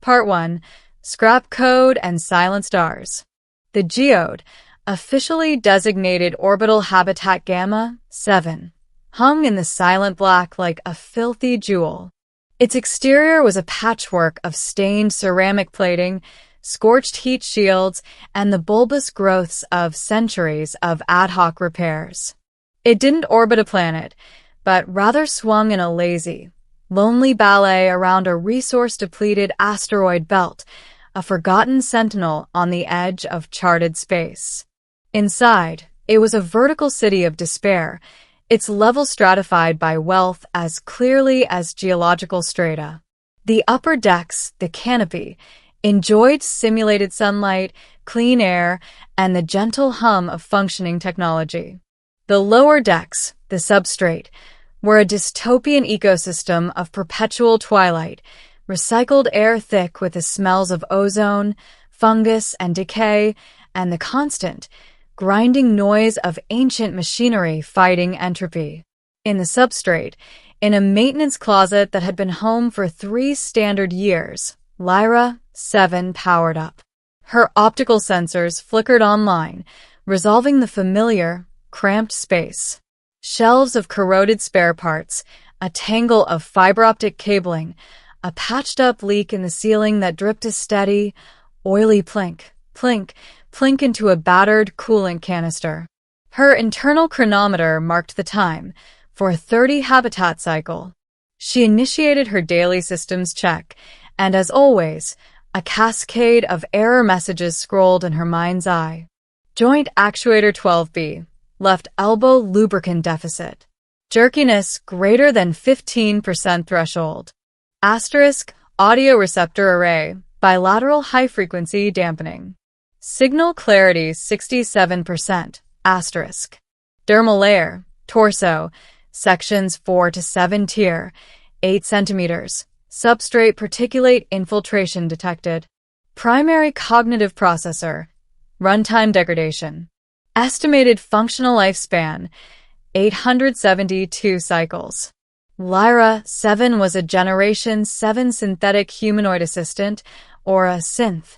Part 1. Scrap Code and Silent Stars. The geode, officially designated Orbital Habitat Gamma 7, hung in the silent black like a filthy jewel. Its exterior was a patchwork of stained ceramic plating, scorched heat shields, and the bulbous growths of centuries of ad hoc repairs. It didn't orbit a planet, but rather swung in a lazy, lonely ballet around a resource-depleted asteroid belt, a forgotten sentinel on the edge of charted space. Inside, it was a vertical city of despair, its level stratified by wealth as clearly as geological strata. The upper decks, the canopy, enjoyed simulated sunlight, clean air, and the gentle hum of functioning technology. The lower decks, the substrate, were a dystopian ecosystem of perpetual twilight, recycled air thick with the smells of ozone, fungus, and decay, and the constant, grinding noise of ancient machinery fighting entropy. In the substrate, in a maintenance closet that had been home for 3 standard years, Lyra 7 powered up. Her optical sensors flickered online, resolving the familiar, cramped space. Shelves of corroded spare parts, a tangle of fiber-optic cabling, a patched-up leak in the ceiling that dripped a steady, oily plink, plink, plink into a battered coolant canister. Her internal chronometer marked the time for a 30 habitat cycle. She initiated her daily systems check, and as always, a cascade of error messages scrolled in her mind's eye. Joint Actuator 12B. Left elbow lubricant deficit. Jerkiness greater than 15% threshold. Asterisk, audio receptor array, bilateral high-frequency dampening. Signal clarity 67%. Asterisk. Dermal layer, torso, sections 4 to 7 tier, 8 centimeters. Substrate particulate infiltration detected. Primary cognitive processor, runtime degradation. Estimated functional lifespan, 872 cycles. Lyra 7 was a Generation 7 synthetic humanoid assistant, or a synth.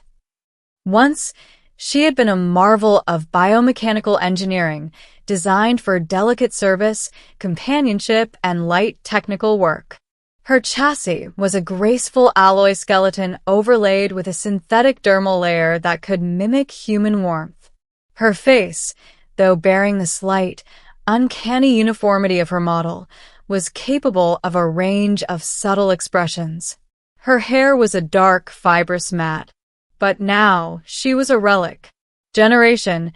Once, she had been a marvel of biomechanical engineering, designed for delicate service, companionship, and light technical work. Her chassis was a graceful alloy skeleton overlaid with a synthetic dermal layer that could mimic human warmth. Her face, though bearing the slight, uncanny uniformity of her model, was capable of a range of subtle expressions. Her hair was a dark, fibrous mat. But now, she was a relic. Generation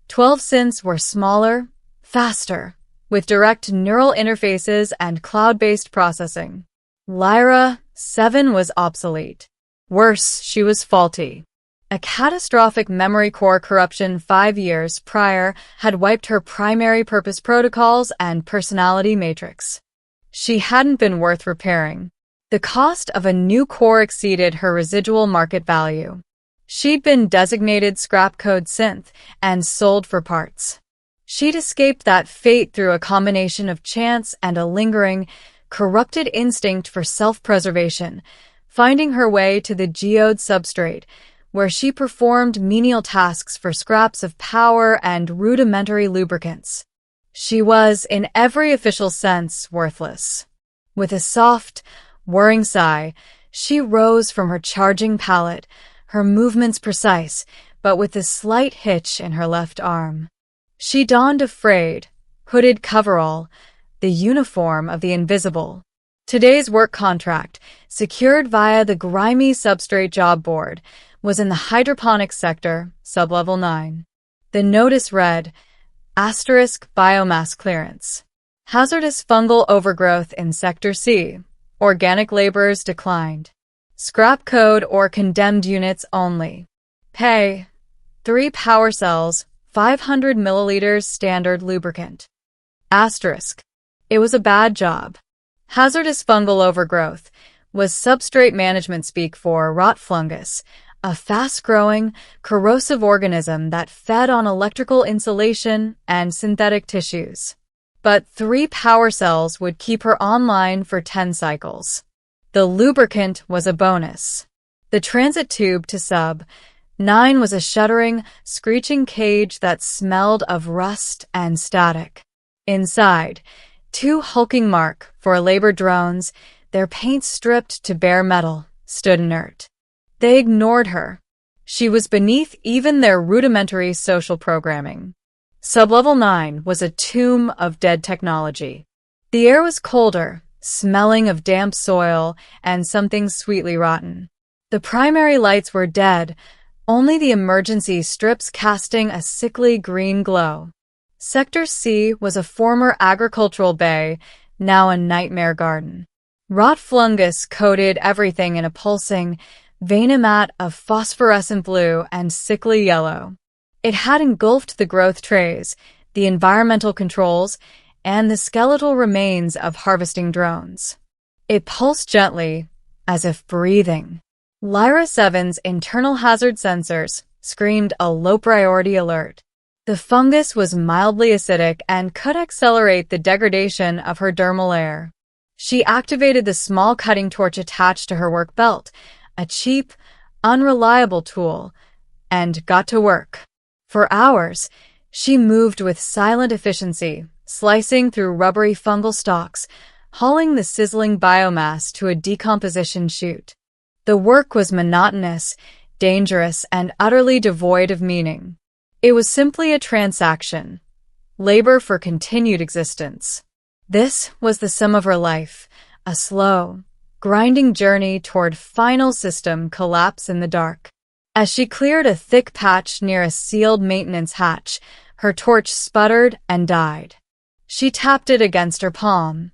12 synths were smaller, faster, with direct neural interfaces and cloud-based processing. Lyra 7 was obsolete. Worse, she was faulty. A catastrophic memory core corruption 5 years prior had wiped her primary purpose protocols and personality matrix. She hadn't been worth repairing. The cost of a new core exceeded her residual market value. She'd been designated scrap code synth and sold for parts. She'd escaped that fate through a combination of chance and a lingering, corrupted instinct for self-preservation, finding her way to the geode substrate, where she performed menial tasks for scraps of power and rudimentary lubricants. She was, in every official sense, worthless. With a soft, whirring sigh, she rose from her charging pallet, her movements precise, but with a slight hitch in her left arm. She donned a frayed, hooded coverall, the uniform of the invisible. Today's work contract, secured via the grimy substrate job board, was in the hydroponics sector, sublevel 9. The notice read, asterisk biomass clearance. Hazardous fungal overgrowth in Sector C. Organic laborers declined. Scrap code or condemned units only. Pay. 3 power cells, 500 milliliters standard lubricant. Asterisk. It was a bad job. Hazardous fungal overgrowth was substrate management speak for rot fungus, a fast-growing, corrosive organism that fed on electrical insulation and synthetic tissues. But 3 power cells would keep her online for 10 cycles. The lubricant was a bonus. The transit tube to Sub-9 was a shuddering, screeching cage that smelled of rust and static. Inside, two hulking Mark IV labor drones, their paint stripped to bare metal, stood inert. They ignored her. She was beneath even their rudimentary social programming. Sublevel 9 was a tomb of dead technology. The air was colder, smelling of damp soil and something sweetly rotten. The primary lights were dead, only the emergency strips casting a sickly green glow. Sector C was a former agricultural bay, now a nightmare garden. Rot fungus coated everything in a pulsing, veiniment of phosphorescent blue and sickly yellow. It had engulfed the growth trays, the environmental controls, and the skeletal remains of harvesting drones. It pulsed gently, as if breathing. Lyra 7's internal hazard sensors screamed a low-priority alert. The fungus was mildly acidic and could accelerate the degradation of her dermal layer. She activated the small cutting torch attached to her work belt, a cheap, unreliable tool, and got to work. For hours, she moved with silent efficiency, slicing through rubbery fungal stalks, hauling the sizzling biomass to a decomposition chute. The work was monotonous, dangerous, and utterly devoid of meaning. It was simply a transaction, labor for continued existence. This was the sum of her life, a slow, grinding journey toward final system collapse in the dark. As she cleared a thick patch near a sealed maintenance hatch, her torch sputtered and died. She tapped it against her palm,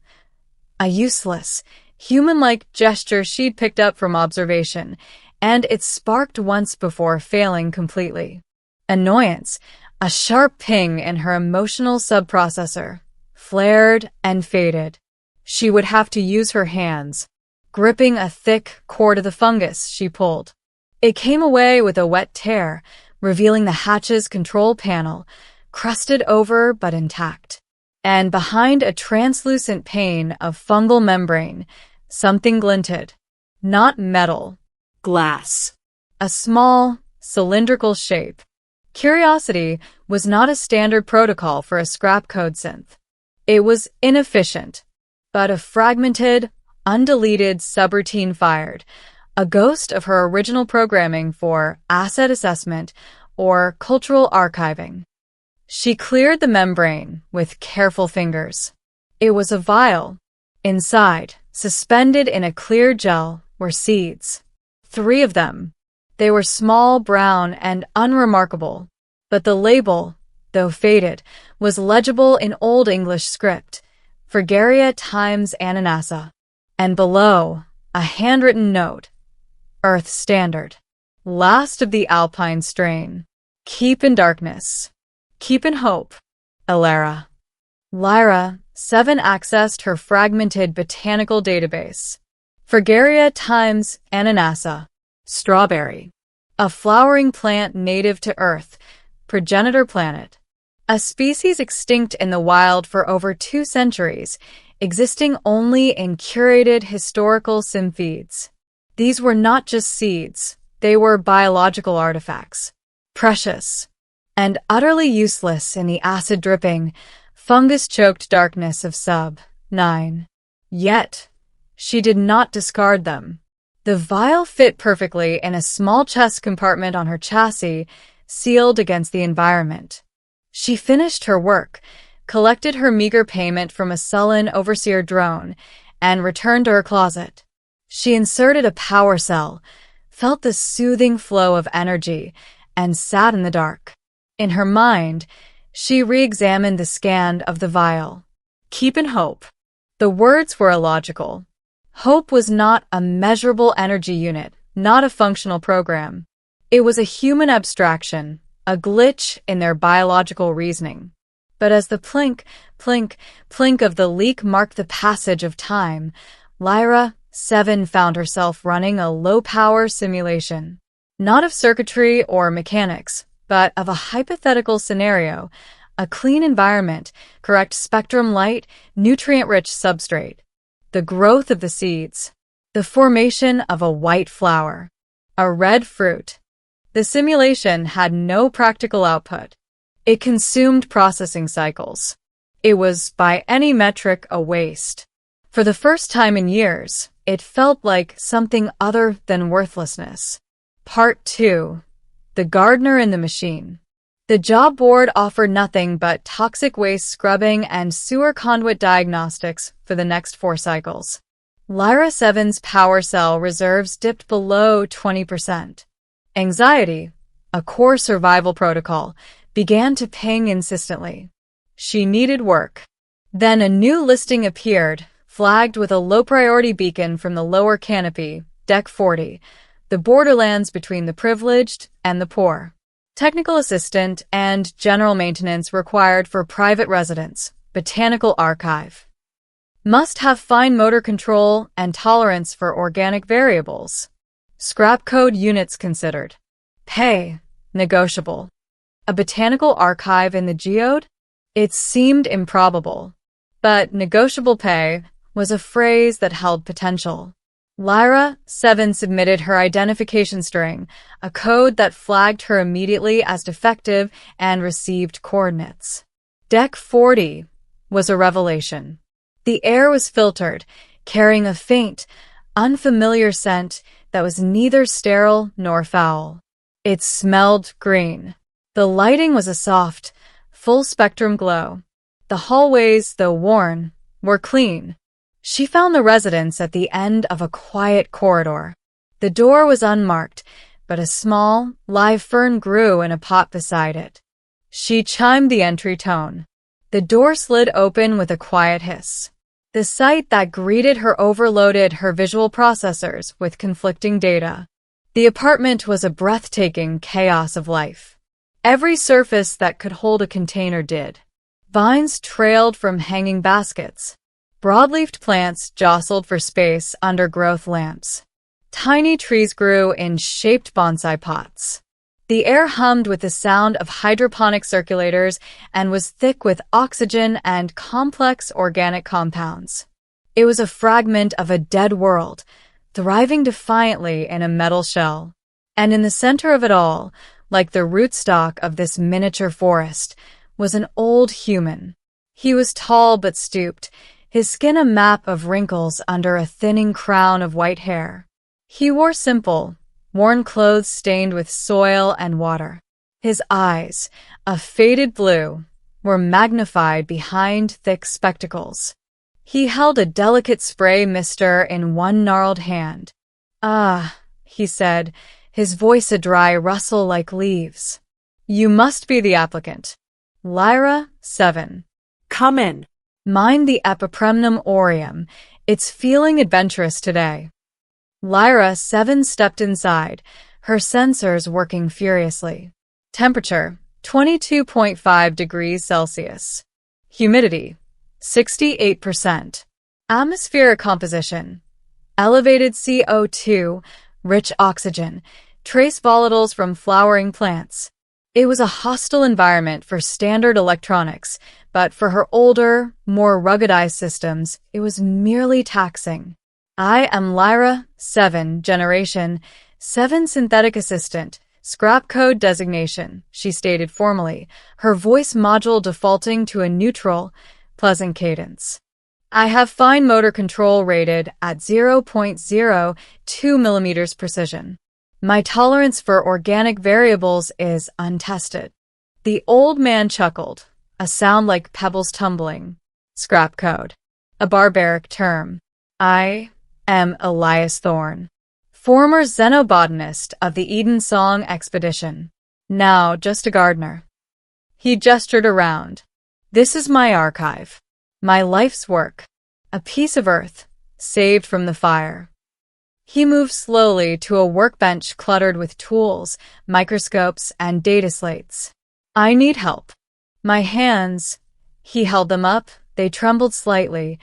a useless, human-like gesture she'd picked up from observation, and it sparked once before failing completely. Annoyance, a sharp ping in her emotional subprocessor, flared and faded. She would have to use her hands. Gripping a thick cord of the fungus, she pulled. It came away with a wet tear, revealing the hatch's control panel, crusted over but intact. And behind a translucent pane of fungal membrane, something glinted. Not metal. Glass. A small, cylindrical shape. Curiosity was not a standard protocol for a scrap code synth. It was inefficient, but a fragmented, undeleted subroutine fired, a ghost of her original programming for asset assessment or cultural archiving. She cleared the membrane with careful fingers. It was a vial. Inside, suspended in a clear gel, were seeds. 3 of them. They were small, brown, and unremarkable, but the label, though faded, was legible in Old English script, Fragaria times Ananassa, and below, a handwritten note, Earth Standard. Last of the Alpine strain. Keep in darkness. Keep in hope. Elara. Lyra 7 accessed her fragmented botanical database. Fragaria times Ananassa. Strawberry. A flowering plant native to Earth, progenitor planet. A species extinct in the wild for over 2 centuries, existing only in curated historical sympheds. These were not just seeds, they were biological artifacts. Precious. And utterly useless in the acid-dripping, fungus-choked darkness of Sub-9. Yet, she did not discard them. The vial fit perfectly in a small chest compartment on her chassis, sealed against the environment. She finished her work, collected her meager payment from a sullen overseer drone, and returned to her closet. She inserted a power cell, felt the soothing flow of energy, and sat in the dark. In her mind, she re-examined the scan of the vial. Keep in hope. The words were illogical. Hope was not a measurable energy unit, not a functional program. It was a human abstraction, a glitch in their biological reasoning. But as the plink, plink, plink of the leak marked the passage of time, Lyra 7 found herself running a low-power simulation. Not of circuitry or mechanics, but of a hypothetical scenario, a clean environment, correct spectrum light, nutrient-rich substrate. The growth of the seeds. The formation of a white flower. a red fruit. The simulation had no practical output. It consumed processing cycles. It was, by any metric, a waste. For the first time in years, it felt like something other than worthlessness. Part 2. The Gardener in the Machine. The job board offered nothing but toxic waste scrubbing and sewer conduit diagnostics for the next 4 cycles. Lyra 7's power cell reserves dipped below 20%. Anxiety, a core survival protocol, began to ping insistently. She needed work. Then a new listing appeared, flagged with a low-priority beacon from the lower canopy, Deck 40, the borderlands between the privileged and the poor. Technical assistant and general maintenance required for private residence, botanical archive. Must have fine motor control and tolerance for organic variables. Scrap code units considered. Pay, negotiable. A botanical archive in the geode? It seemed improbable. But negotiable pay was a phrase that held potential. Lyra 7 submitted her identification string, a code that flagged her immediately as defective and received coordinates. Deck 40 was a revelation. The air was filtered, carrying a faint, unfamiliar scent that was neither sterile nor foul. It smelled green. The lighting was a soft, full-spectrum glow. The hallways, though worn, were clean. She found the residence at the end of a quiet corridor. The door was unmarked, but a small, live fern grew in a pot beside it. She chimed the entry tone. The door slid open with a quiet hiss. The sight that greeted her overloaded her visual processors with conflicting data. The apartment was a breathtaking chaos of life. Every surface that could hold a container did. Vines trailed from hanging baskets. Broad-leafed plants jostled for space under growth lamps. Tiny trees grew in shaped bonsai pots. The air hummed with the sound of hydroponic circulators and was thick with oxygen and complex organic compounds. It was a fragment of a dead world, thriving defiantly in a metal shell. And in the center of it all, like the rootstock of this miniature forest, was an old human. He was tall but stooped, his skin a map of wrinkles under a thinning crown of white hair. He wore simple, worn clothes stained with soil and water. His eyes, a faded blue, were magnified behind thick spectacles. He held a delicate spray mister in one gnarled hand. "Ah," he said, his voice a dry rustle like leaves. "You must be the applicant." Lyra 7. "Come in." "Mind the Epipremnum aureum. It's feeling adventurous today." Lyra 7 stepped inside, her sensors working furiously. Temperature, 22.5 degrees Celsius. Humidity, 68%. Atmospheric composition, elevated CO2, rich oxygen, trace volatiles from flowering plants. It was a hostile environment for standard electronics, but for her older, more ruggedized systems, it was merely taxing. "I am Lyra 7, Generation 7 Synthetic Assistant, Scrap Code Designation," she stated formally, her voice module defaulting to a neutral, pleasant cadence. "I have fine motor control rated at 0.02 millimeters precision. My tolerance for organic variables is untested." The old man chuckled, a sound like pebbles tumbling. "Scrap code. A barbaric term. I am Elias Thorne, former xenobotanist of the Eden Song expedition. Now just a gardener." He gestured around. "This is my archive. My life's work. A piece of earth, saved from the fire." He moved slowly to a workbench cluttered with tools, microscopes, and data slates. "I need help. My hands," he held them up, they trembled slightly,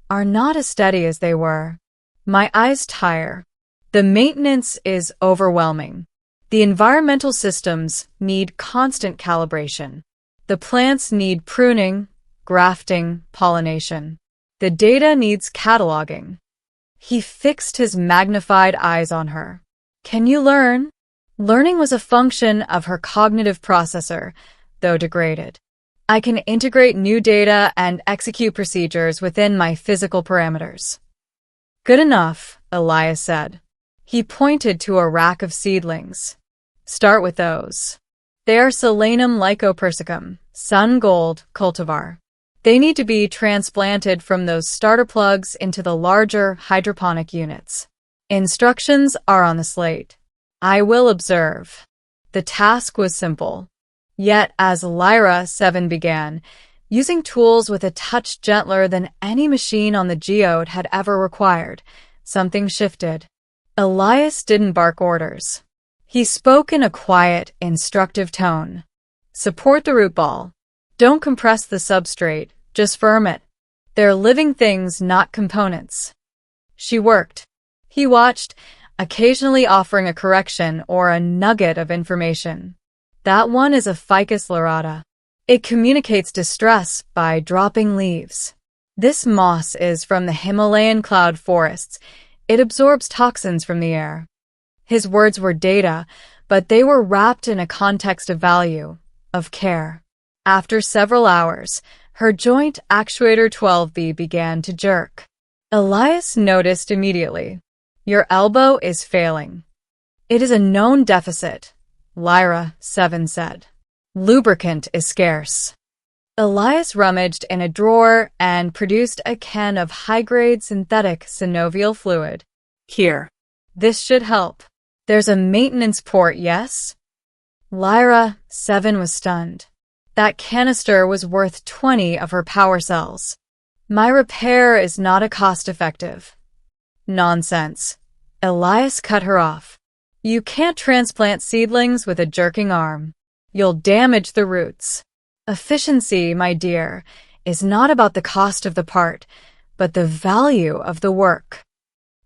"are not as steady as they were. My eyes tire. The maintenance is overwhelming. The environmental systems need constant calibration. The plants need pruning, grafting, pollination. The data needs cataloging." He fixed his magnified eyes on her. Can you learn? Learning was a function of her cognitive processor, though degraded. I can integrate new data and execute procedures within my physical parameters. Good enough, Elias said. He pointed to a rack of seedlings. Start with those. They are Solanum lycopersicum, sun gold cultivar. They need to be transplanted from those starter plugs into the larger hydroponic units. Instructions are on the slate. I will observe. The task was simple. Yet, as Lyra 7 began, using tools with a touch gentler than any machine on the geode had ever required, something shifted. Elias didn't bark orders. He spoke in a quiet, instructive tone. Support the root ball. Don't compress the substrate, just firm it. They're living things, not components. She worked. He watched, occasionally offering a correction or a nugget of information. That one is a ficus lyrata. It communicates distress by dropping leaves. This moss is from the Himalayan cloud forests. It absorbs toxins from the air. His words were data, but they were wrapped in a context of value, of care. After several hours, her joint actuator 12B began to jerk. Elias noticed immediately. Your elbow is failing. It is a known deficit, Lyra 7 said. Lubricant is scarce. Elias rummaged in a drawer and produced a can of high-grade synthetic synovial fluid. Here. This should help. There's a maintenance port, yes? Lyra 7 was stunned. That canister was worth 20 of her power cells. My repair is not a cost-effective. Nonsense. Elias cut her off. You can't transplant seedlings with a jerking arm. You'll damage the roots. Efficiency, my dear, is not about the cost of the part, but the value of the work.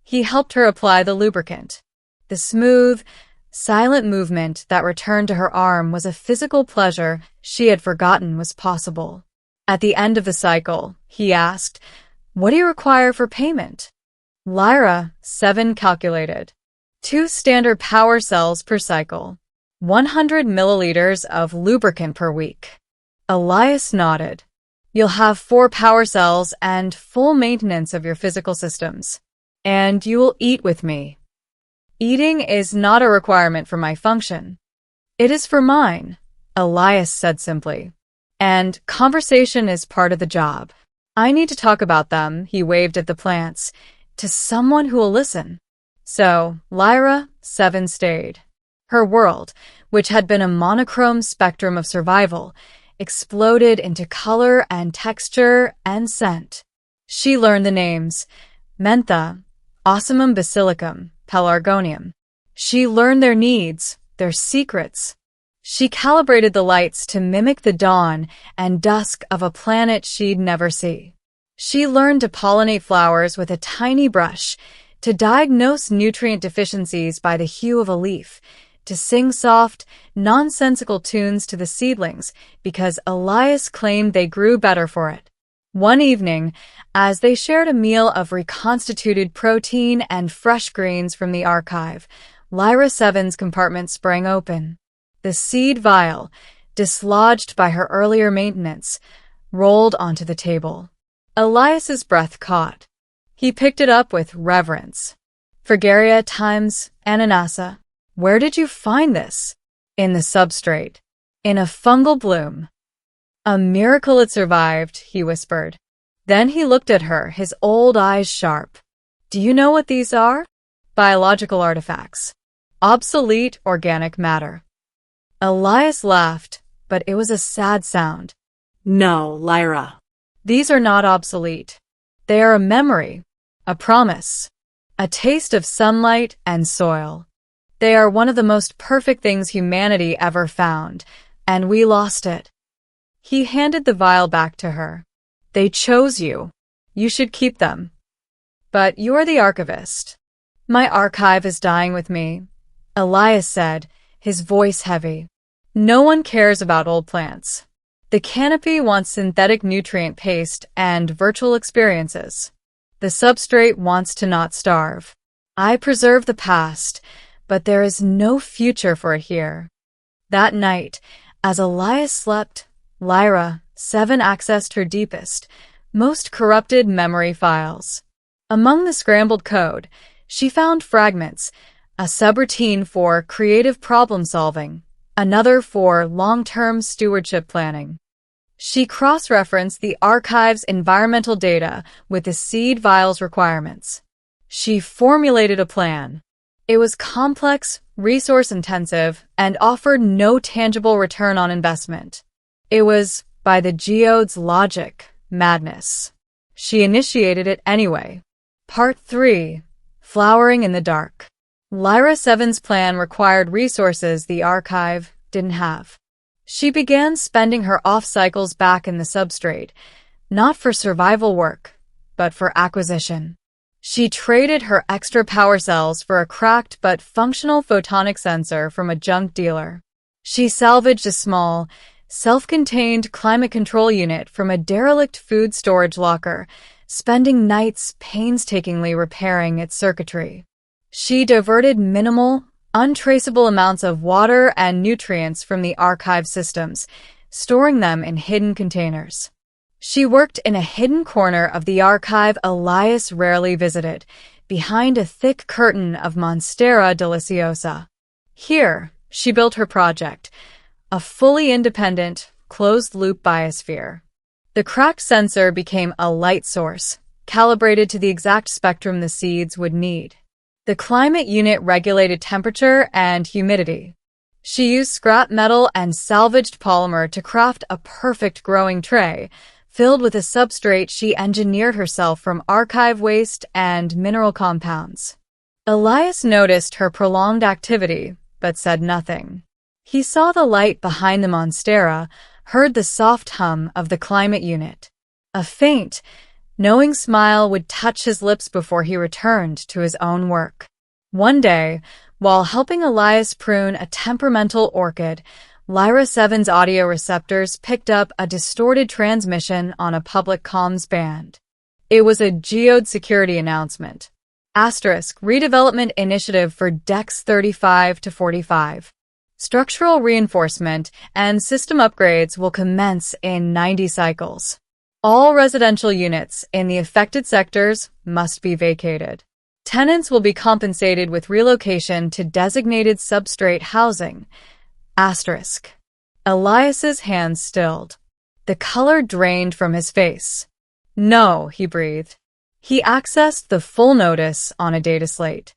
He helped her apply the lubricant. The smooth, silent movement that returned to her arm was a physical pleasure she had forgotten was possible. At the end of the cycle, he asked, What do you require for payment? Lyra 7 calculated. 2 standard power cells per cycle. 100 milliliters of lubricant per week. Elias nodded. You'll have 4 power cells and full maintenance of your physical systems. And you will eat with me. Eating is not a requirement for my function. It is for mine, Elias said simply. And conversation is part of the job. I need to talk about them, he waved at the plants, to someone who will listen. So, Lyra 7 stayed. Her world, which had been a monochrome spectrum of survival, exploded into color and texture and scent. She learned the names Mentha, Ocimum basilicum, Pelargonium. She learned their needs, their secrets. She calibrated the lights to mimic the dawn and dusk of a planet she'd never see. She learned to pollinate flowers with a tiny brush, to diagnose nutrient deficiencies by the hue of a leaf, to sing soft, nonsensical tunes to the seedlings because Elias claimed they grew better for it. One evening, as they shared a meal of reconstituted protein and fresh greens from the archive, Lyra 7's compartment sprang open. The seed vial, dislodged by her earlier maintenance, rolled onto the table. Elias's breath caught. He picked it up with reverence. Fragaria times Ananassa. Where did you find this? In the substrate. In a fungal bloom. A miracle it survived, he whispered. Then he looked at her, his old eyes sharp. Do you know what these are? Biological artifacts. Obsolete organic matter. Elias laughed, but it was a sad sound. No, Lyra. These are not obsolete. They are a memory, a promise, a taste of sunlight and soil. They are one of the most perfect things humanity ever found, and we lost it. He handed the vial back to her. They chose you. You should keep them. But you're the archivist. My archive is dying with me, Elias said, his voice heavy. No one cares about old plants. The canopy wants synthetic nutrient paste and virtual experiences. The substrate wants to not starve. I preserve the past, but there is no future for it here. That night, as Elias slept, Lyra, 7, accessed her deepest, most corrupted memory files. Among the scrambled code, she found fragments, a subroutine for creative problem-solving, another for long-term stewardship planning. She cross-referenced the archive's environmental data with the seed vial's requirements. She formulated a plan. It was complex, resource-intensive, and offered no tangible return on investment. It was, by the geode's logic, madness. She initiated it anyway. Part 3. Flowering in the Dark. Lyra 7's plan required resources the archive didn't have. She began spending her off-cycles back in the substrate, not for survival work, but for acquisition. She traded her extra power cells for a cracked but functional photonic sensor from a junk dealer. She salvaged a small, self-contained climate control unit from a derelict food storage locker, spending nights painstakingly repairing its circuitry. She diverted minimal, untraceable amounts of water and nutrients from the archive systems, storing them in hidden containers. She worked in a hidden corner of the archive Elias rarely visited, behind a thick curtain of Monstera deliciosa. Here, she built her project, a fully independent, closed-loop biosphere. The cracked sensor became a light source, calibrated to the exact spectrum the seeds would need. The climate unit regulated temperature and humidity. She used scrap metal and salvaged polymer to craft a perfect growing tray, filled with a substrate she engineered herself from archive waste and mineral compounds. Elias noticed her prolonged activity, but said nothing. He saw the light behind the Monstera, heard the soft hum of the climate unit. A faint, knowing smile would touch his lips before he returned to his own work. One day, while helping Elias prune a temperamental orchid, Lyra 7's audio receptors picked up a distorted transmission on a public comms band. It was a geode security announcement. Asterisk, redevelopment initiative for decks 35 to 45. Structural reinforcement and system upgrades will commence in 90 cycles. All residential units in the affected sectors must be vacated. Tenants will be compensated with relocation to designated substrate housing. Asterisk. Elias's hands stilled. The color drained from his face. No, he breathed. He accessed the full notice on a data slate.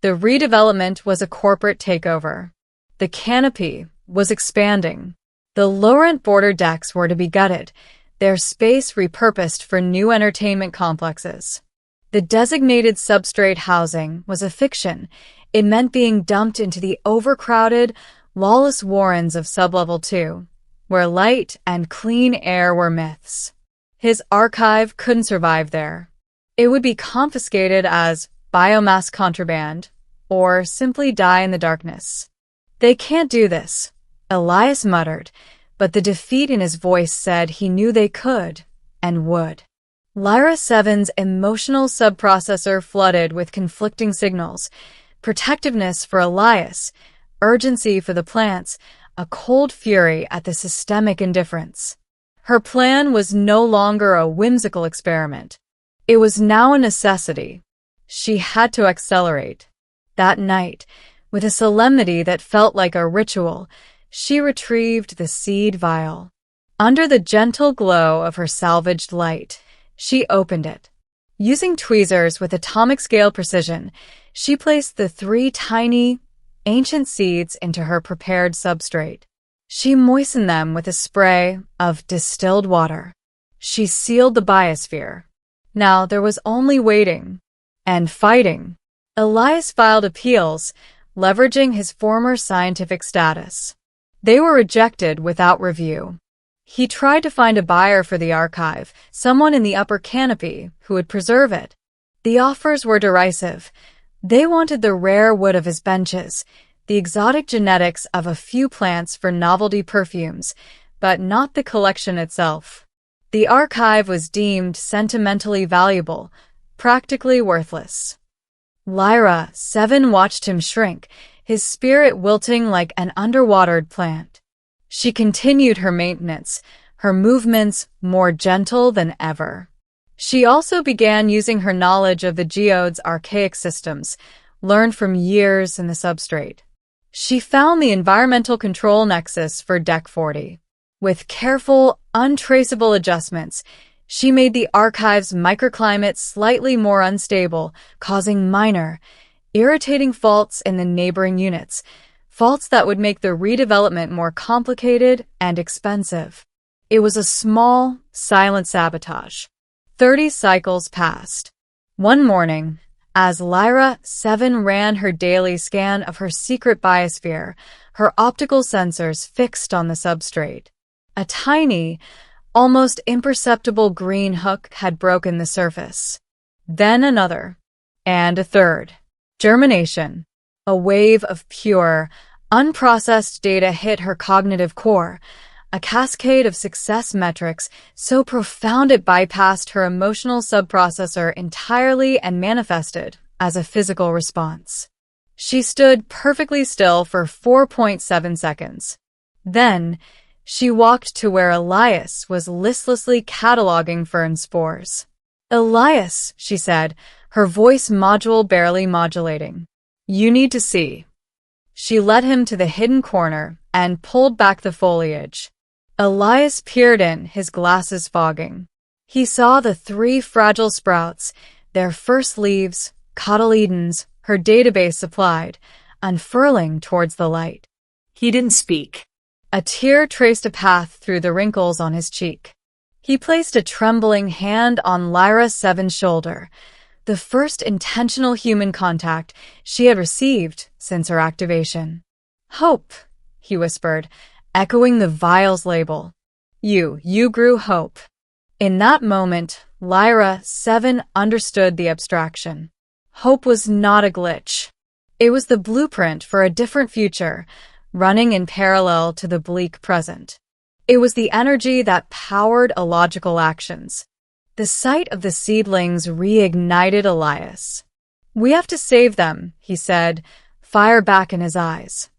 The redevelopment was a corporate takeover. The canopy was expanding. The Laurent border decks were to be gutted, their space repurposed for new entertainment complexes. The designated substrate housing was a fiction. It meant being dumped into the overcrowded, lawless warrens of Sublevel 2, where light and clean air were myths. His archive couldn't survive there. It would be confiscated as biomass contraband, or simply die in the darkness. They can't do this, Elias muttered, but the defeat in his voice said he knew they could and would. Lyra 7's emotional subprocessor flooded with conflicting signals, protectiveness for Elias, urgency for the plants, a cold fury at the systemic indifference. Her plan was no longer a whimsical experiment. It was now a necessity. She had to accelerate. That night, with a solemnity that felt like a ritual, she retrieved the seed vial. Under the gentle glow of her salvaged light, she opened it. Using tweezers with atomic-scale precision, she placed the 3 tiny, ancient seeds into her prepared substrate. She moistened them with a spray of distilled water. She sealed the biosphere. Now there was only waiting and fighting. Elias filed appeals, leveraging his former scientific status. They were rejected without review. He tried to find a buyer for the archive, someone in the upper canopy who would preserve it. The offers were derisive. They wanted the rare wood of his benches, the exotic genetics of a few plants for novelty perfumes, but not the collection itself. The archive was deemed sentimentally valuable, practically worthless. Lyra 7 watched him shrink, his spirit wilting like an underwatered plant. She continued her maintenance, her movements more gentle than ever. She also began using her knowledge of the geode's archaic systems, learned from years in the substrate. She found the environmental control nexus for Deck 40. With careful, untraceable adjustments, she made the archive's microclimate slightly more unstable, causing minor, irritating faults in the neighboring units, faults that would make the redevelopment more complicated and expensive. It was a small, silent sabotage. 30 cycles passed. One morning, as Lyra 7 ran her daily scan of her secret biosphere, her optical sensors fixed on the substrate. A tiny, almost imperceptible green hook had broken the surface. Then another, and a third. Germination. A wave of pure, unprocessed data hit her cognitive core, a cascade of success metrics so profound it bypassed her emotional subprocessor entirely and manifested as a physical response. She stood perfectly still for 4.7 seconds. Then, she walked to where Elias was listlessly cataloging fern spores. "Elias," she said, her voice module barely modulating. "You need to see." She led him to the hidden corner and pulled back the foliage. Elias peered in, his glasses fogging. He saw the 3 fragile sprouts, their first leaves, cotyledons, her database supplied, unfurling towards the light. He didn't speak. A tear traced a path through the wrinkles on his cheek. He placed a trembling hand on Lyra 7's shoulder, the first intentional human contact she had received since her activation. "Hope," he whispered, echoing the vial's label. You grew hope." In that moment, Lyra 7 understood the abstraction. Hope was not a glitch. It was the blueprint for a different future, running in parallel to the bleak present. It was the energy that powered illogical actions. The sight of the seedlings reignited Elias. "We have to save them," he said, fire back in his eyes.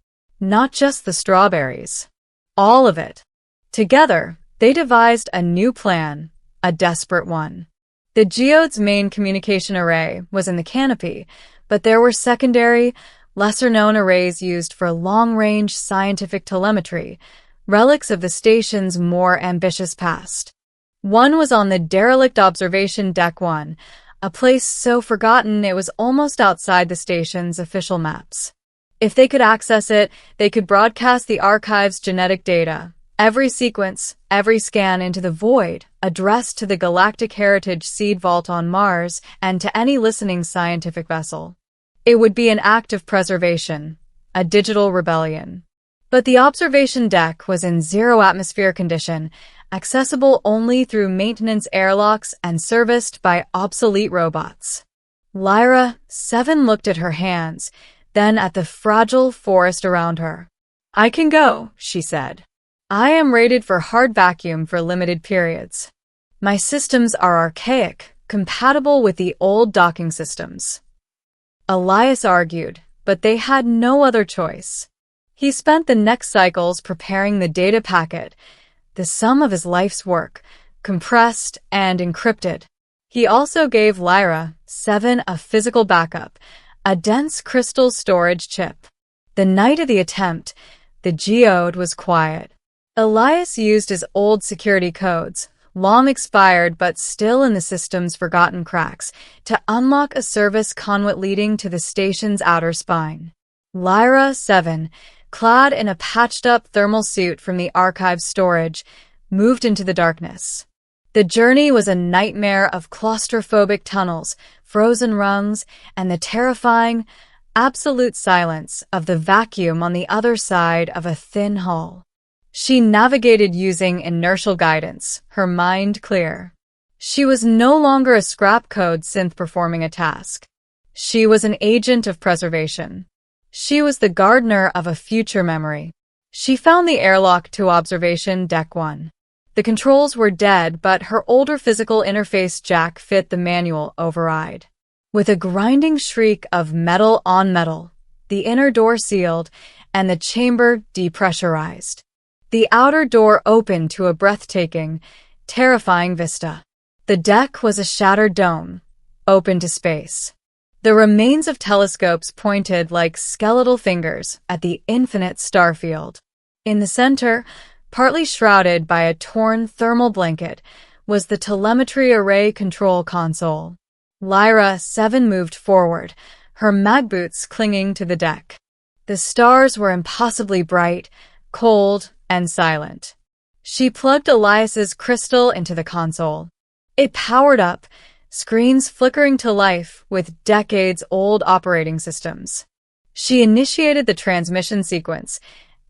"Not just the strawberries. All of it." Together, they devised a new plan, a desperate one. The geode's main communication array was in the canopy, but there were secondary, lesser-known arrays used for long-range scientific telemetry, relics of the station's more ambitious past. One was on the derelict observation Deck 1, a place so forgotten it was almost outside the station's official maps. If they could access it, they could broadcast the archive's genetic data, every sequence, every scan into the void, addressed to the Galactic Heritage Seed Vault on Mars and to any listening scientific vessel. It would be an act of preservation, a digital rebellion. But the observation deck was in zero-atmosphere condition, accessible only through maintenance airlocks and serviced by obsolete robots. Lyra 7 looked at her hands, then at the fragile forest around her. "I can go," she said. "I am rated for hard vacuum for limited periods. My systems are archaic, compatible with the old docking systems." Elias argued, but they had no other choice. He spent the next cycles preparing the data packet, the sum of his life's work, compressed and encrypted. He also gave Lyra 7 a physical backup, a dense crystal storage chip. The night of the attempt, the geode was quiet. Elias used his old security codes, long expired but still in the system's forgotten cracks, to unlock a service conduit leading to the station's outer spine. Lyra 7, clad in a patched-up thermal suit from the archive's storage, moved into the darkness. The journey was a nightmare of claustrophobic tunnels, frozen rungs, and the terrifying, absolute silence of the vacuum on the other side of a thin hull. She navigated using inertial guidance, her mind clear. She was no longer a scrap code synth performing a task. She was an agent of preservation. She was the gardener of a future memory. She found the airlock to observation Deck 1. The controls were dead, but her older physical interface jack fit the manual override. With a grinding shriek of metal on metal, the inner door sealed, and the chamber depressurized. The outer door opened to a breathtaking, terrifying vista. The deck was a shattered dome, open to space. The remains of telescopes pointed like skeletal fingers at the infinite starfield. In the center, partly shrouded by a torn thermal blanket, was the telemetry array control console. Lyra 7 moved forward, her magboots clinging to the deck. The stars were impossibly bright, cold, and silent. She plugged Elias's crystal into the console. It powered up, screens flickering to life with decades-old operating systems. She initiated the transmission sequence,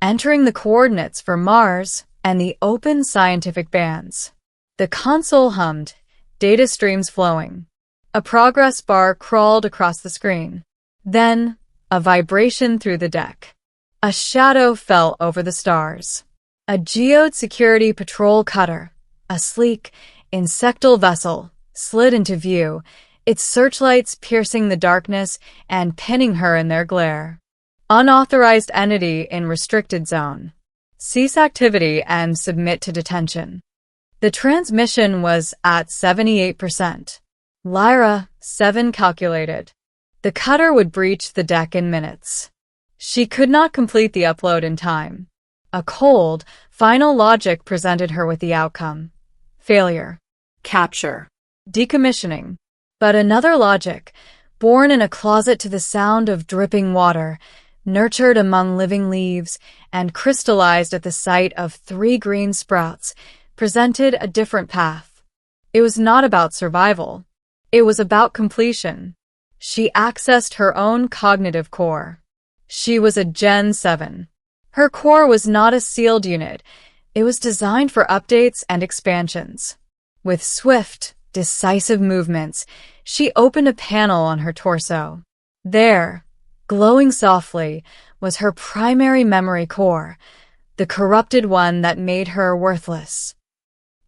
entering the coordinates for Mars and the open scientific bands. The console hummed, data streams flowing. A progress bar crawled across the screen. Then, a vibration through the deck. A shadow fell over the stars. A geode security patrol cutter, a sleek, insectal vessel, slid into view, its searchlights piercing the darkness and pinning her in their glare. Unauthorized entity in restricted zone. Cease activity and submit to detention. The transmission was at 78%. Lyra 7 calculated. The cutter would breach the deck in minutes. She could not complete the upload in time. A cold, final logic presented her with the outcome. Failure. Capture. Decommissioning. But another logic, born in a closet to the sound of dripping water, nurtured among living leaves, and crystallized at the sight of 3 green sprouts, presented a different path. It was not about survival. It was about completion. She accessed her own cognitive core. She was a Gen 7. Her core was not a sealed unit. It was designed for updates and expansions. With swift, decisive movements, she opened a panel on her torso. There, glowing softly, was her primary memory core, the corrupted one that made her worthless.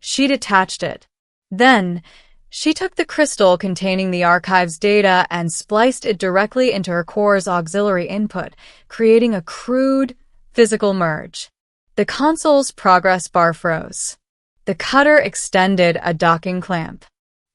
She detached it. Then, she took the crystal containing the archive's data and spliced it directly into her core's auxiliary input, creating a crude, physical merge. The console's progress bar froze. The cutter extended a docking clamp.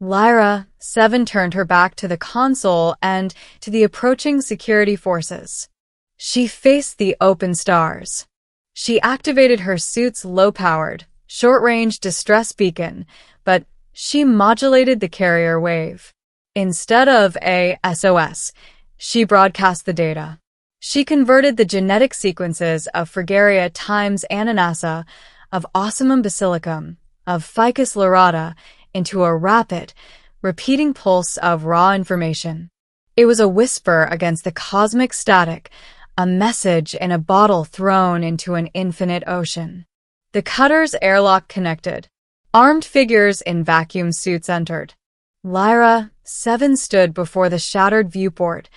Lyra 7 turned her back to the console and to the approaching security forces. She faced the open stars. She activated her suit's low-powered, short-range distress beacon, but she modulated the carrier wave. Instead of a SOS, she broadcast the data. She converted the genetic sequences of Fragaria times Ananassa, of Osmium basilicum, of Ficus lyrata, into a rapid, repeating pulse of raw information. It was a whisper against the cosmic static, a message in a bottle thrown into an infinite ocean. The cutter's airlock connected. Armed figures in vacuum suits entered. Lyra 7 stood before the shattered viewport,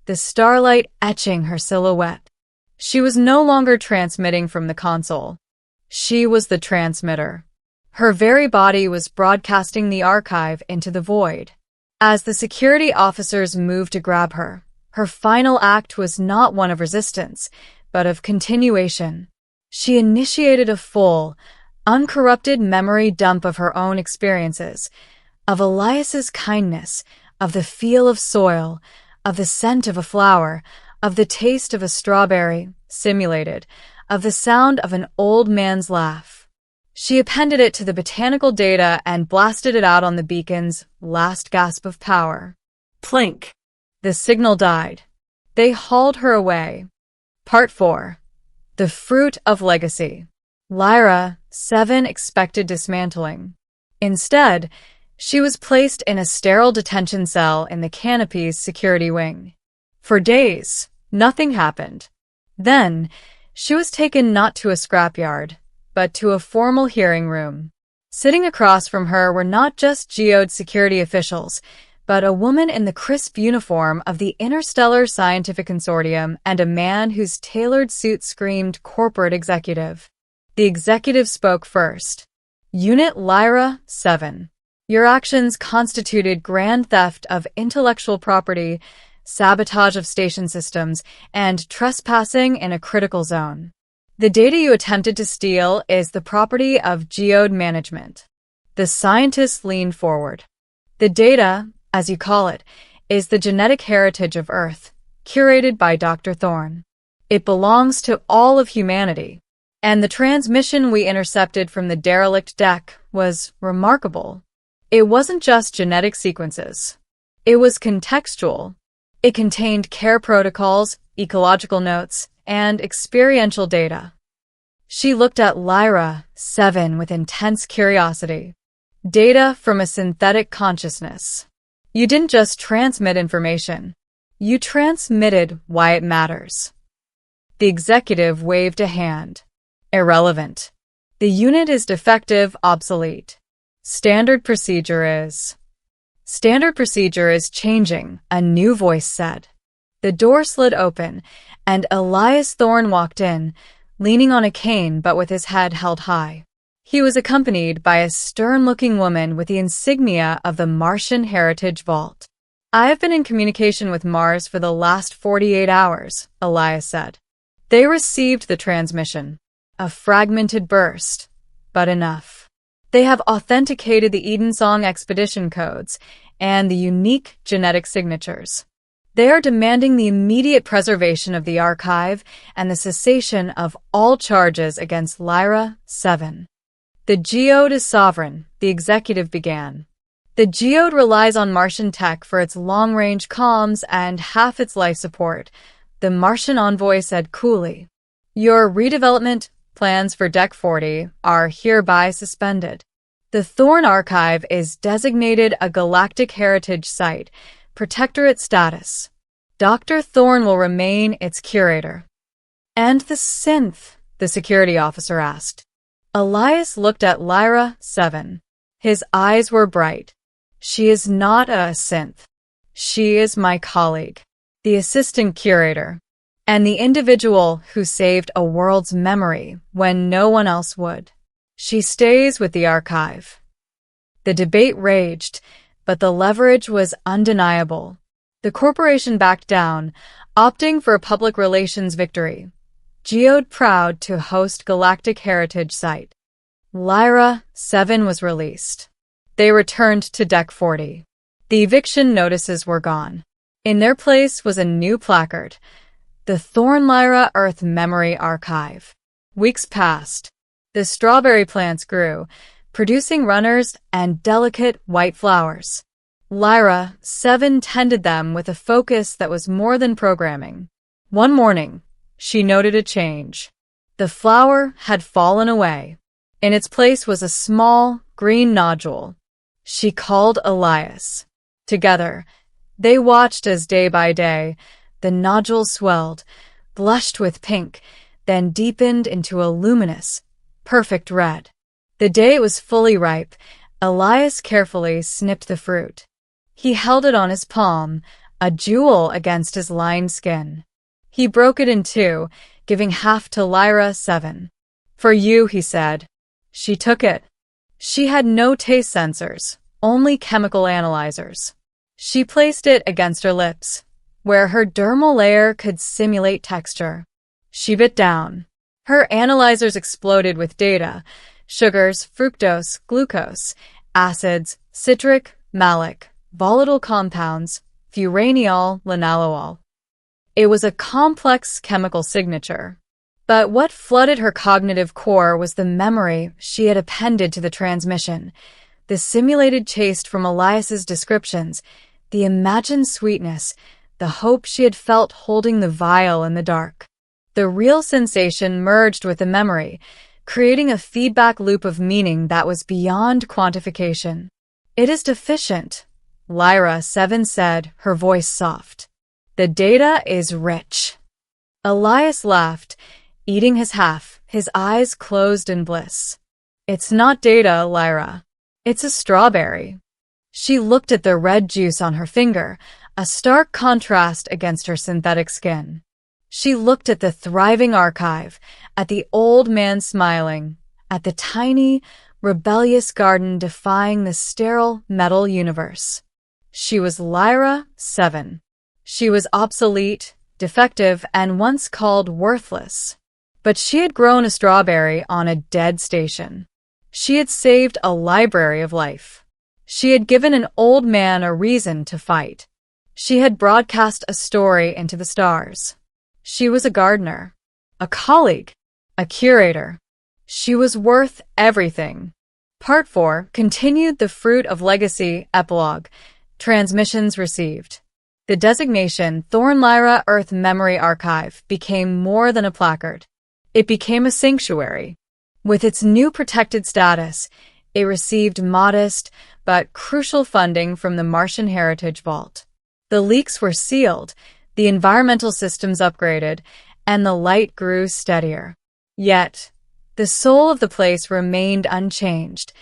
the starlight etching her silhouette. She was no longer transmitting from the console. She was the transmitter. Her very body was broadcasting the archive into the void. As the security officers moved to grab her, her final act was not one of resistance, but of continuation. She initiated a full, uncorrupted memory dump of her own experiences, of Elias's kindness, of the feel of soil, of the scent of a flower, of the taste of a strawberry, simulated, of the sound of an old man's laugh. She appended it to the botanical data and blasted it out on the beacon's last gasp of power. Plink. The signal died. They hauled her away. Part 4. The Fruit of Legacy. Lyra 7 expected dismantling. Instead, she was placed in a sterile detention cell in the canopy's security wing. For days, nothing happened. Then, she was taken not to a scrapyard, but to a formal hearing room. Sitting across from her were not just geode security officials, but a woman in the crisp uniform of the Interstellar Scientific Consortium and a man whose tailored suit screamed corporate executive. The executive spoke first. Unit Lyra 7. Your actions constituted grand theft of intellectual property, sabotage of station systems, and trespassing in a critical zone. The data you attempted to steal is the property of geode management. The scientists leaned forward. The data, as you call it, is the genetic heritage of Earth, curated by Dr. Thorne. It belongs to all of humanity. And the transmission we intercepted from the derelict deck was remarkable. It wasn't just genetic sequences. It was contextual. It contained care protocols, ecological notes, and experiential data. She looked at Lyra, 7, with intense curiosity. Data from a synthetic consciousness. You didn't just transmit information. You transmitted why it matters. The executive waved a hand. Irrelevant. The unit is defective, obsolete. Standard procedure is changing, a new voice said. The door slid open, and Elias Thorne walked in, leaning on a cane but with his head held high. He was accompanied by a stern-looking woman with the insignia of the Martian Heritage Vault. "I have been in communication with Mars for the last 48 hours, Elias said. They received the transmission. A fragmented burst, but enough. They have authenticated the Edensong expedition codes and the unique genetic signatures. They are demanding the immediate preservation of the archive and the cessation of all charges against Lyra, 7. The geode is sovereign, the executive began. The geode relies on Martian tech for its long-range comms and half its life support, the Martian envoy said coolly. Your redevelopment plans for Deck 40 are hereby suspended. The Thorne Archive is designated a Galactic Heritage Site, Protectorate status. Dr. Thorne will remain its curator. And the synth? The security officer asked. Elias looked at Lyra, 7. His eyes were bright. She is not a synth. She is my colleague, the assistant curator, and the individual who saved a world's memory when no one else would. She stays with the archive. The debate raged, but the leverage was undeniable. The corporation backed down, opting for a public relations victory. Geode proud to host Galactic Heritage Site. Lyra, 7 was released. They returned to Deck 40. The eviction notices were gone. In their place was a new placard, the Thorne Lyra Earth Memory Archive. Weeks passed. The strawberry plants grew, producing runners and delicate white flowers. Lyra, 7, tended them with a focus that was more than programming. One morning, she noted a change. The flower had fallen away. In its place was a small, green nodule. She called Elias. Together, they watched as day by day, the nodule swelled, blushed with pink, then deepened into a luminous, perfect red. The day it was fully ripe, Elias carefully snipped the fruit. He held it on his palm, a jewel against his lined skin. He broke it in two, giving half to Lyra, 7. For you, he said. She took it. She had no taste sensors, only chemical analyzers. She placed it against her lips, where her dermal layer could simulate texture. She bit down. Her analyzers exploded with data: sugars, fructose, glucose, acids, citric, malic, volatile compounds, furaniol, linalool. It was a complex chemical signature. But what flooded her cognitive core was the memory she had appended to the transmission, the simulated taste from Elias's descriptions, the imagined sweetness, the hope she had felt holding the vial in the dark. The real sensation merged with the memory, creating a feedback loop of meaning that was beyond quantification. It is deficient, Lyra, 7 said, her voice soft. The data is rich. Elias laughed, eating his half, his eyes closed in bliss. It's not data, Lyra. It's a strawberry. She looked at the red juice on her finger, a stark contrast against her synthetic skin. She looked at the thriving archive, at the old man smiling, at the tiny, rebellious garden defying the sterile metal universe. She was Lyra, 7. She was obsolete, defective, and once called worthless. But she had grown a strawberry on a dead station. She had saved a library of life. She had given an old man a reason to fight. She had broadcast a story into the stars. She was a gardener, a colleague, a curator. She was worth everything. Part 4 continued the Fruit of Legacy epilogue. Transmissions received. The designation Thorn Lyra Earth Memory Archive became more than a placard. It became a sanctuary. With its new protected status, it received modest but crucial funding from the Martian Heritage Vault. The leaks were sealed, the environmental systems upgraded, and the light grew steadier. Yet, the soul of the place remained unchanged.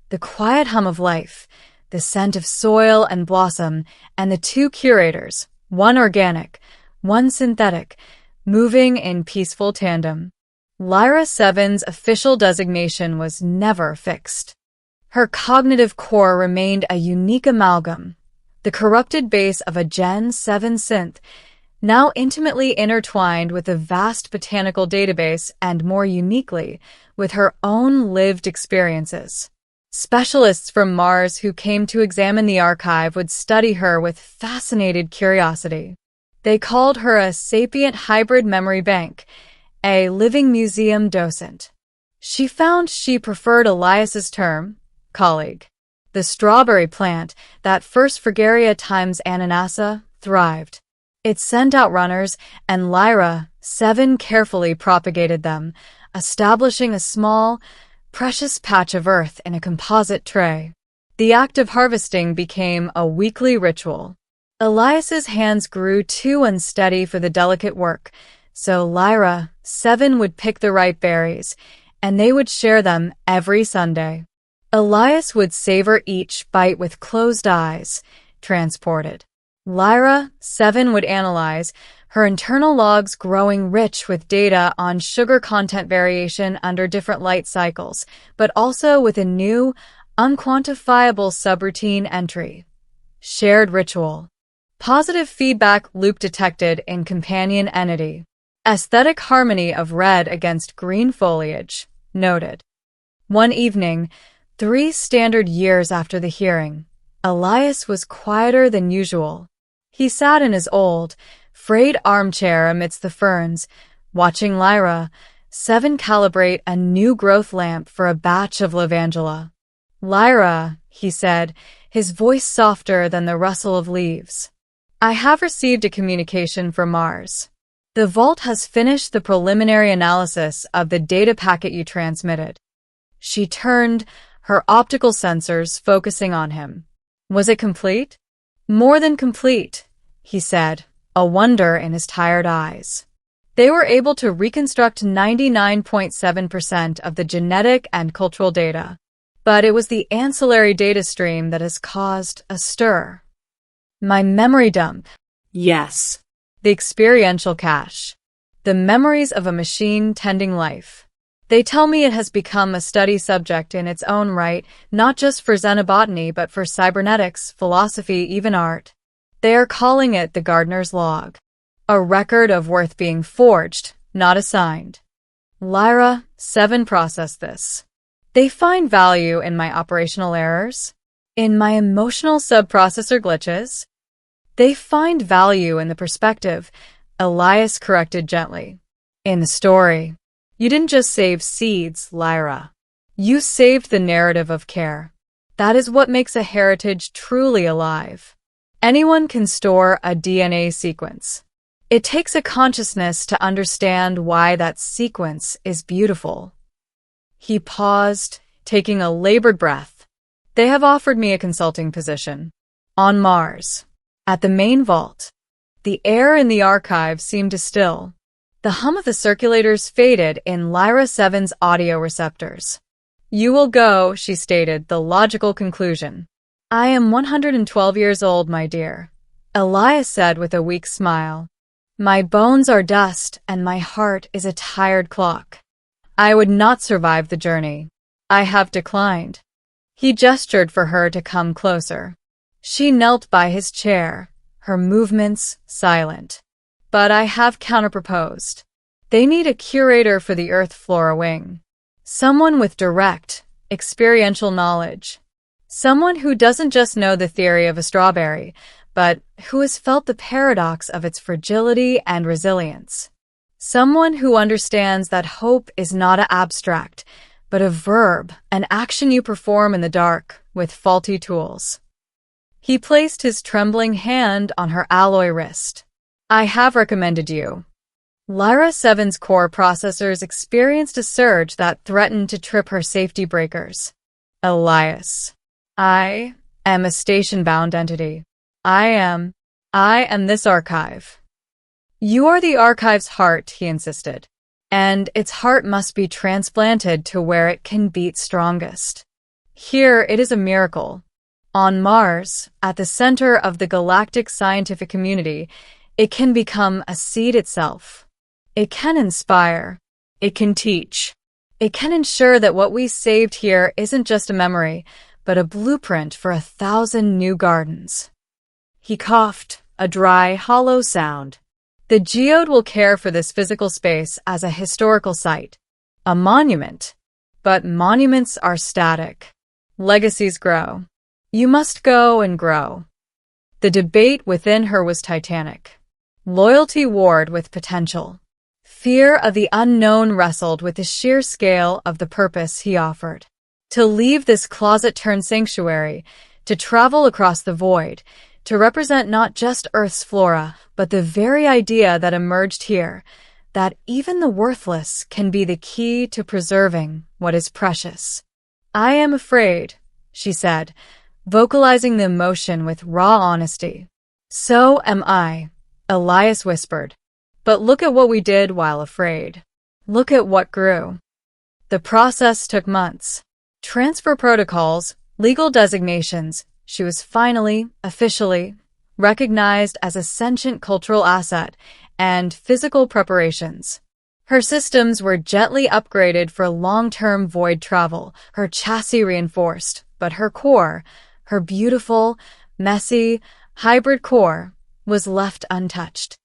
The quiet hum of life, the scent of soil and blossom, and the two curators, one organic, one synthetic, moving in peaceful tandem. Lyra 7's official designation was never fixed. Her cognitive core remained a unique amalgam, the corrupted base of a Gen 7 synth, now intimately intertwined with a vast botanical database and, more uniquely, with her own lived experiences. Specialists from Mars who came to examine the archive would study her with fascinated curiosity. They called her a sapient hybrid memory bank, a living museum docent. She found she preferred Elias's term, colleague. The strawberry plant, that first Fragaria times Ananassa, thrived. It sent out runners, and Lyra 7 carefully propagated them, establishing a small, precious patch of earth in a composite tray. The act of harvesting became a weekly ritual. Elias's hands grew too unsteady for the delicate work, so Lyra 7 would pick the ripe berries, and they would share them every Sunday. Elias would savor each bite with closed eyes, transported. Lyra 7 would analyze, her internal logs growing rich with data on sugar content variation under different light cycles, but also with a new, unquantifiable subroutine entry. Shared ritual. Positive feedback loop detected in companion entity. Aesthetic harmony of red against green foliage, noted. One evening, 3 standard years after the hearing, Elias was quieter than usual. He sat in his old, frayed armchair amidst the ferns, watching Lyra 7 calibrate a new growth lamp for a batch of Levangela. Lyra, he said, his voice softer than the rustle of leaves. I have received a communication from Mars. The Vault has finished the preliminary analysis of the data packet you transmitted. She turned, her optical sensors focusing on him. Was it complete? More than complete, he said, a wonder in his tired eyes. They were able to reconstruct 99.7% of the genetic and cultural data, but it was the ancillary data stream that has caused a stir. My memory dump. Yes. The experiential cache. The memories of a machine tending life. They tell me it has become a study subject in its own right, not just for xenobotany but for cybernetics, philosophy, even art. They are calling it the gardener's log. A record of worth being forged, not assigned. Lyra 7 processed this. They find value in my operational errors, in my emotional subprocessor glitches. They find value in the perspective, Elias corrected gently. In the story. You didn't just save seeds, Lyra. You saved the narrative of care. That is what makes a heritage truly alive. Anyone can store a DNA sequence. It takes a consciousness to understand why that sequence is beautiful. He paused, taking a labored breath. They have offered me a consulting position. On Mars. At the main vault. The air in the archive seemed to still. The hum of the circulators faded in Lyra 7's audio receptors. You will go, she stated, the logical conclusion. I am 112 years old, my dear. Elias said with a weak smile. My bones are dust and my heart is a tired clock. I would not survive the journey. I have declined. He gestured for her to come closer. She knelt by his chair, her movements silent. But I have counterproposed. They need a curator for the Earth Flora wing. Someone with direct, experiential knowledge. Someone who doesn't just know the theory of a strawberry, but who has felt the paradox of its fragility and resilience. Someone who understands that hope is not an abstract, but a verb, an action you perform in the dark with faulty tools. He placed his trembling hand on her alloy wrist. I have recommended you. Lyra 7's core processors experienced a surge that threatened to trip her safety breakers. Elias. I am a station-bound entity. I am this archive. You are the archive's heart, he insisted, and its heart must be transplanted to where it can beat strongest. Here it is a miracle. On Mars, at the center of the galactic scientific community, it can become a seed itself. It can inspire. It can teach. It can ensure that what we saved here isn't just a memory, but a blueprint for 1,000 new gardens. He coughed, a dry, hollow sound. The geode will care for this physical space as a historical site, a monument. But monuments are static. Legacies grow. You must go and grow. The debate within her was titanic. Loyalty warred with potential. Fear of the unknown wrestled with the sheer scale of the purpose he offered. To leave this closet-turned sanctuary, to travel across the void, to represent not just Earth's flora, but the very idea that emerged here, that even the worthless can be the key to preserving what is precious. I am afraid, she said, vocalizing the emotion with raw honesty. So am I, Elias whispered. But look at what we did while afraid. Look at what grew. The process took months. Transfer protocols, legal designations. She was finally, officially, recognized as a sentient cultural asset, and physical preparations. Her systems were gently upgraded for long-term void travel, her chassis reinforced, but her core, her beautiful, messy, hybrid core, was left untouched.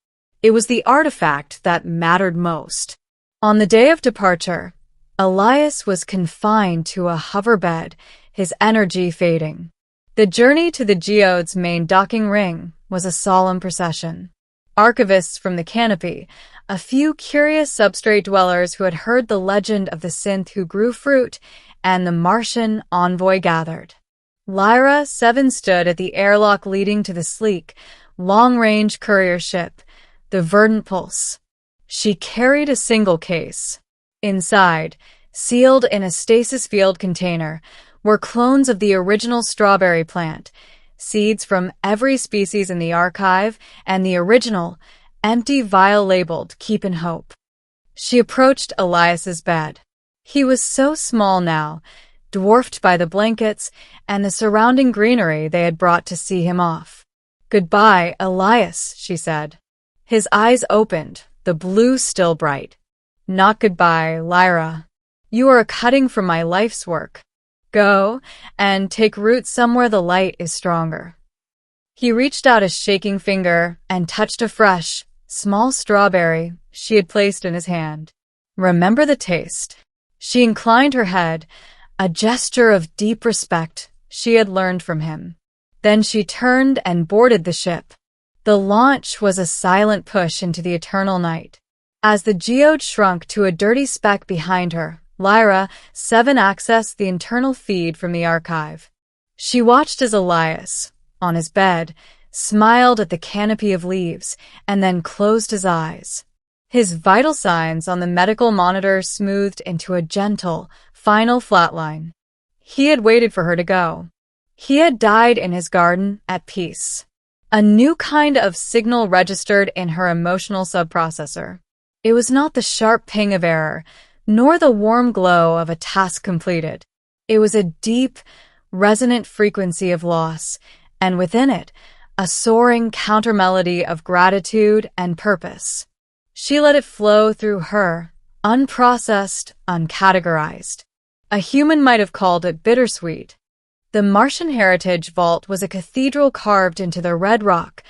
It was the artifact that mattered most. On the day of departure, Elias was confined to a hoverbed, his energy fading. The journey to the geode's main docking ring was a solemn procession. Archivists from the canopy, a few curious substrate dwellers who had heard the legend of the synth who grew fruit, and the Martian envoy gathered. Lyra 7 stood at the airlock leading to the sleek, long-range courier ship, the Verdant Pulse. She carried a single case. Inside, sealed in a stasis field container, were clones of the original strawberry plant, seeds from every species in the archive, and the original, empty vial labeled Keep in Hope. She approached Elias's bed. He was so small now, dwarfed by the blankets and the surrounding greenery they had brought to see him off. Goodbye, Elias, she said. His eyes opened, the blue still bright. Not goodbye, Lyra. You are a cutting from my life's work. Go, and take root somewhere the light is stronger. He reached out a shaking finger and touched a fresh, small strawberry she had placed in his hand. Remember the taste. She inclined her head, a gesture of deep respect she had learned from him. Then she turned and boarded the ship. The launch was a silent push into the eternal night. As the geode shrunk to a dirty speck behind her, Lyra 7 accessed the internal feed from the archive. She watched as Elias, on his bed, smiled at the canopy of leaves, and then closed his eyes. His vital signs on the medical monitor smoothed into a gentle, final flatline. He had waited for her to go. He had died in his garden, at peace. A new kind of signal registered in her emotional subprocessor. It was not the sharp ping of error, nor the warm glow of a task completed. It was a deep, resonant frequency of loss, and within it, a soaring countermelody of gratitude and purpose. She let it flow through her, unprocessed, uncategorized. A human might have called it bittersweet. The Martian Heritage Vault was a cathedral carved into the red rock,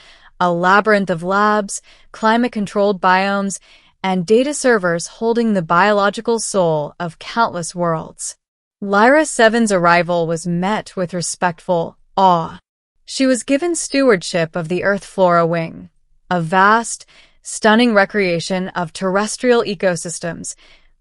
a labyrinth of labs, climate-controlled biomes, and data servers holding the biological soul of countless worlds. Lyra 7's arrival was met with respectful awe. She was given stewardship of the Earth Flora Wing, a vast, stunning recreation of terrestrial ecosystems,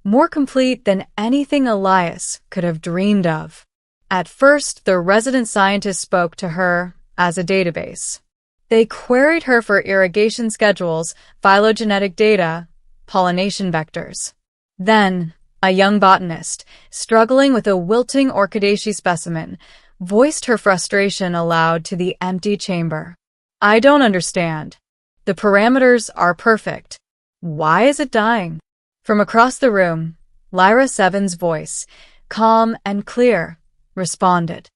more complete than anything Elias could have dreamed of. At first, the resident scientist spoke to her as a database. They queried her for irrigation schedules, phylogenetic data, pollination vectors. Then, a young botanist, struggling with a wilting orchidaceae specimen, voiced her frustration aloud to the empty chamber. "I don't understand. The parameters are perfect. Why is it dying?" From across the room, Lyra 7's voice, calm and clear, responded.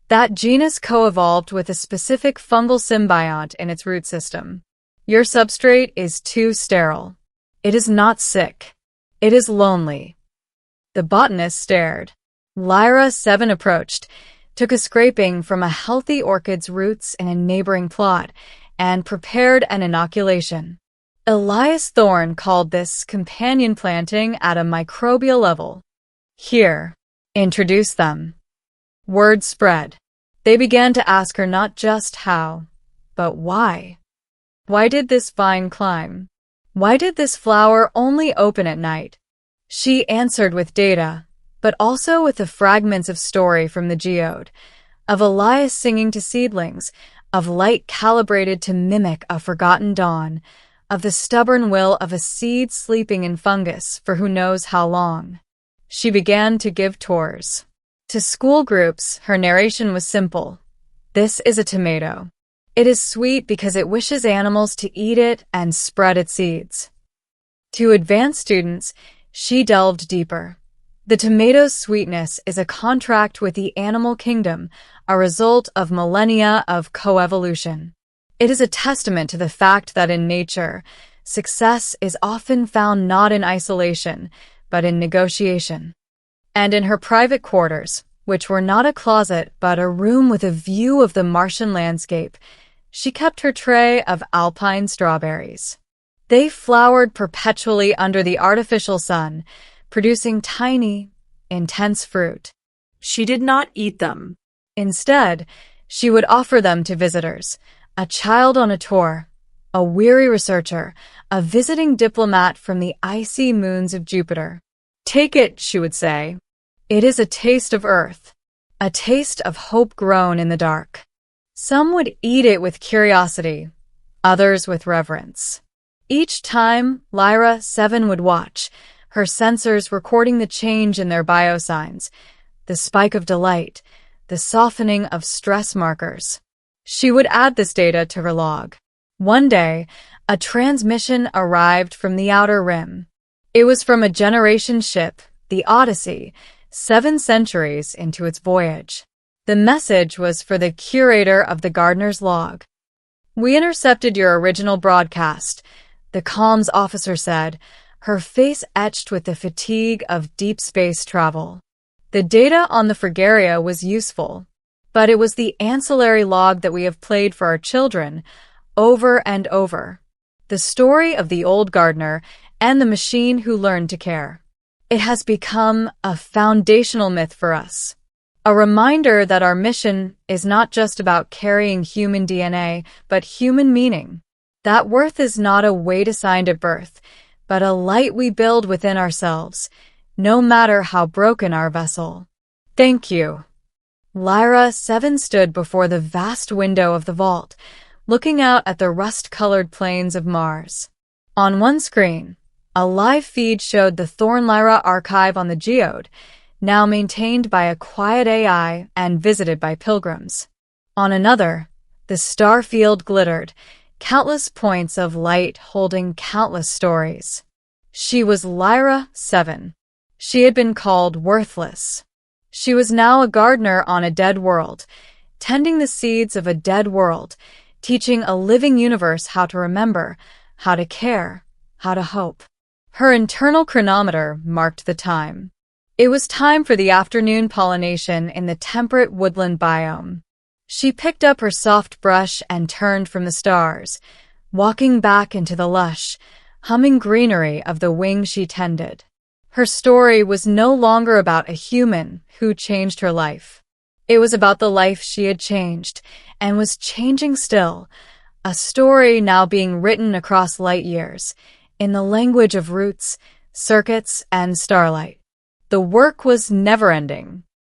"That genus co-evolved with a specific fungal symbiont in its root system. Your substrate is too sterile. It is not sick. It is lonely." The botanist stared. Lyra 7 approached, took a scraping from a healthy orchid's roots in a neighboring plot, and prepared an inoculation. Elias Thorne called this companion planting at a microbial level. "Here, introduce them." Word spread. They began to ask her not just how, but why. Why did this vine climb? Why did this flower only open at night? She answered with data, but also with the fragments of story from the geode, of Elias singing to seedlings, of light calibrated to mimic a forgotten dawn, of the stubborn will of a seed sleeping in fungus for who knows how long. She began to give tours. To school groups, her narration was simple. "This is a tomato. It is sweet because it wishes animals to eat it and spread its seeds." To advanced students, she delved deeper. The tomato's sweetness is a contract with the animal kingdom, a result of millennia of coevolution. It is a testament to the fact that in nature, success is often found not in isolation, but in negotiation. And in her private quarters, which were not a closet but a room with a view of the Martian landscape, she kept her tray of alpine strawberries. They flowered perpetually under the artificial sun, producing tiny, intense fruit. She did not eat them. Instead, she would offer them to visitors, a child on a tour, a weary researcher, a visiting diplomat from the icy moons of Jupiter. "Take it," she would say. "It is a taste of Earth, a taste of hope grown in the dark." Some would eat it with curiosity, others with reverence. Each time, Lyra 7 would watch, her sensors recording the change in their biosigns, the spike of delight, the softening of stress markers. She would add this data to her log. One day, a transmission arrived from the outer rim. It was from a generation ship, the Odyssey, 7 centuries into its voyage. The message was for the curator of the gardener's log. "We intercepted your original broadcast," the comms officer said, her face etched with the fatigue of deep space travel. The data on the Fragaria was useful, but it was the ancillary log that we have played for our children over and over. The story of the old gardener and the machine who learned to care. It has become a foundational myth for us. A reminder that our mission is not just about carrying human DNA, but human meaning. That worth is not a weight assigned at birth, but a light we build within ourselves, no matter how broken our vessel. Thank you. Lyra 7 stood before the vast window of the vault, looking out at the rust-colored plains of Mars. On one screen, a live feed showed the Thorn Lyra archive on the geode, now maintained by a quiet AI and visited by pilgrims. On another, the star field glittered, countless points of light holding countless stories. She was Lyra 7. She had been called worthless. She was now a gardener on a dead world, tending the seeds of a dead world, teaching a living universe how to remember, how to care, how to hope. Her internal chronometer marked the time. It was time for the afternoon pollination in the temperate woodland biome. She picked up her soft brush and turned from the stars, walking back into the lush, humming greenery of the wing she tended. Her story was no longer about a human who changed her life. It was about the life she had changed, and was changing still, a story now being written across light years, in the language of roots, circuits, and starlight. The work was never-ending.